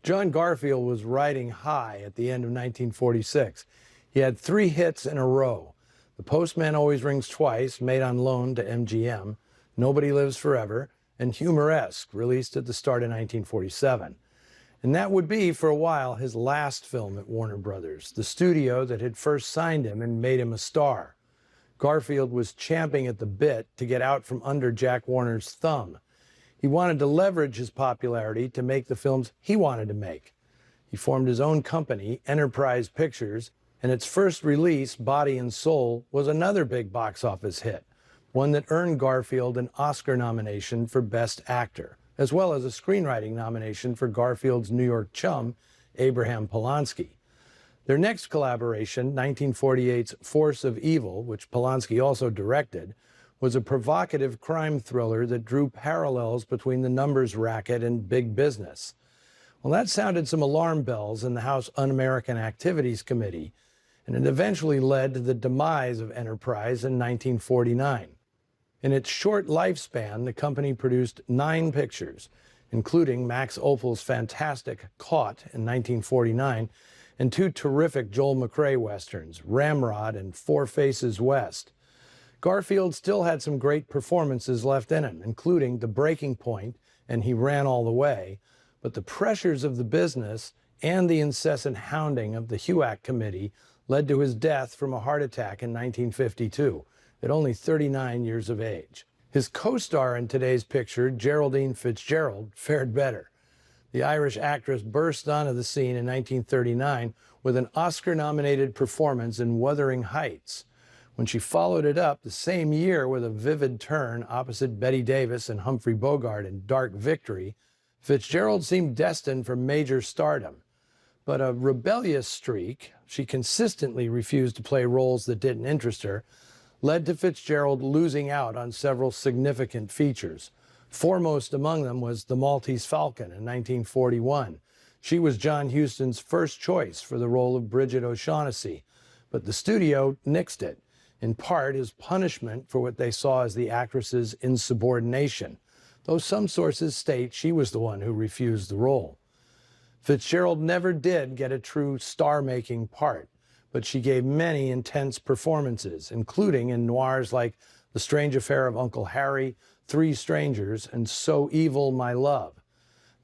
John Garfield was riding high at the end of 1946. He had 3 hits in a row. The Postman Always Rings Twice, made on loan to MGM, Nobody Lives Forever, and Humoresque, released at the start of 1947. And that would be, for a while, his last film at Warner Brothers, the studio that had first signed him and made him a star. Garfield was champing at the bit to get out from under Jack Warner's thumb. He wanted to leverage his popularity to make the films he wanted to make. He formed his own company, Enterprise Pictures, and its first release, Body and Soul, was another big box office hit, one that earned Garfield an Oscar nomination for Best Actor, as well as a screenwriting nomination for Garfield's New York chum, Abraham Polanski. Their next collaboration, 1948's Force of Evil, which Polanski also directed, was a provocative crime thriller that drew parallels between the numbers racket and big business. Well, that sounded some alarm bells in the House Un-American Activities Committee, and it eventually led to the demise of Enterprise in 1949. In its short lifespan, the company produced 9 pictures, including Max Ophuls' fantastic Caught in 1949, and 2 terrific Joel McCrea westerns, Ramrod and Four Faces West. Garfield still had some great performances left in him, including The Breaking Point and He Ran All the Way, but the pressures of the business and the incessant hounding of the HUAC committee led to his death from a heart attack in 1952, at only 39 years of age. His co-star in today's picture, Geraldine Fitzgerald, fared better. The Irish actress burst onto the scene in 1939 with an Oscar-nominated performance in Wuthering Heights. When she followed it up the same year with a vivid turn opposite Bette Davis and Humphrey Bogart in Dark Victory, Fitzgerald seemed destined for major stardom. But a rebellious streak, she consistently refused to play roles that didn't interest her, led to Fitzgerald losing out on several significant features. Foremost among them was The Maltese Falcon in 1941. She was John Huston's first choice for the role of Bridget O'Shaughnessy, but the studio nixed it, in part as punishment for what they saw as the actress's insubordination, though some sources state she was the one who refused the role. Fitzgerald never did get a true star-making part, but she gave many intense performances, including in noirs like The Strange Affair of Uncle Harry, 3 Strangers, and So Evil, My Love.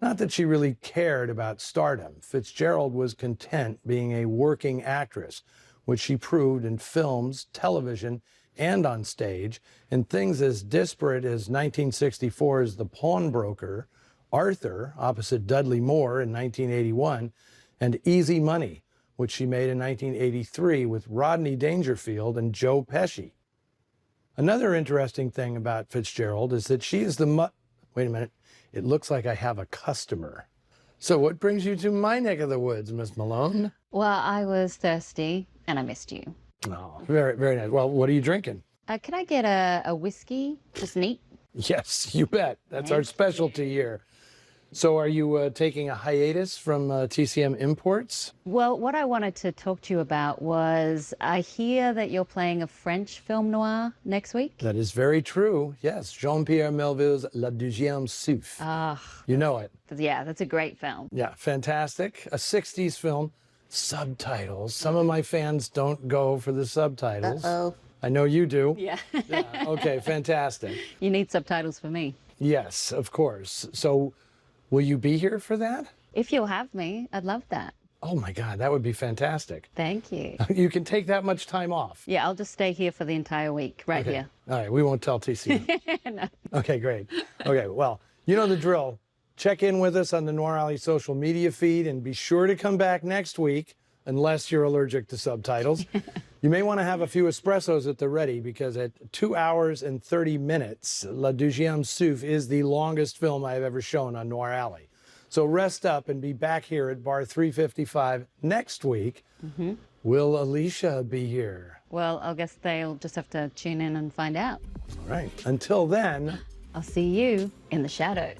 Not that she really cared about stardom. Fitzgerald was content being a working actress, which she proved in films, television, and on stage, in things as disparate as 1964's The Pawnbroker, Arthur, opposite Dudley Moore in 1981, and Easy Money, which she made in 1983 with Rodney Dangerfield and Joe Pesci. Another interesting thing about Fitzgerald is that she is the wait a minute, it looks like I have a customer. So what brings you to my neck of the woods, Miss Malone? Well, I was thirsty and I missed you. Oh, very, very nice. Well, what are you drinking? Could I get a whiskey, just neat? Yes, you bet. That's our specialty here. So are you taking a hiatus from TCM Imports? Well, what I wanted to talk to you about was, I hear that you're playing a French film noir next week. That is very true. Yes, Jean-Pierre Melville's La Deuxième Souffle. Ah. You know it. Yeah, that's a great film. Yeah, fantastic. A 60s film. Subtitles. Some of my fans don't go for the subtitles. Uh-oh. I know you do. Yeah. Yeah. Okay, fantastic. You need subtitles for me. Yes, of course. So will you be here for that? If you'll have me, I'd love that. Oh my God, that would be fantastic. Thank you. You can take that much time off. Yeah, I'll just stay here for the entire week, right Okay. here. All right, we won't tell TCM. No. Okay, great. Okay, well, you know the drill. Check in with us on the Noir Alley social media feed and be sure to come back next week, unless you're allergic to subtitles. You may want to have a few espressos at the ready because at 2 hours and 30 minutes, La Deuxième Souffle is the longest film I've ever shown on Noir Alley. So rest up and be back here at bar 355 next week. Mm-hmm. Will Alicia be here? Well, I guess they'll just have to tune in and find out. All right. Until then, I'll see you in the shadows.